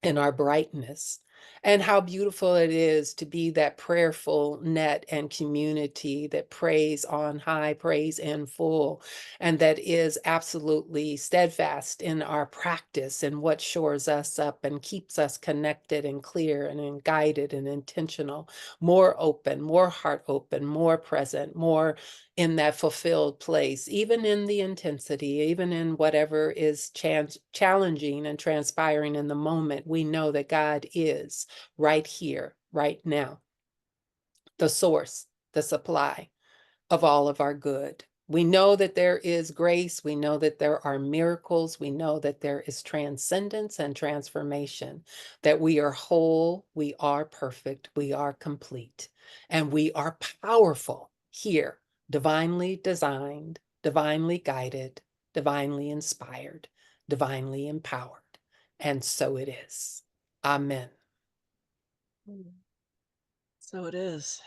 in our brightness. And how beautiful it is to be that prayerful net and community that prays on high, prays in full, and that is absolutely steadfast in our practice and what shores us up and keeps us connected and clear and guided and intentional, more open, more heart open, more present, more in that fulfilled place, even in the intensity, even in whatever is challenging and transpiring in the moment. We know that God is right here, right now, the source, the supply of all of our good. We know that there is grace. We know that there are miracles. We know that there is transcendence and transformation, that we are whole, we are perfect, we are complete, and we are powerful here, divinely designed, divinely guided, divinely inspired, divinely empowered. And so it is. Amen. So it is.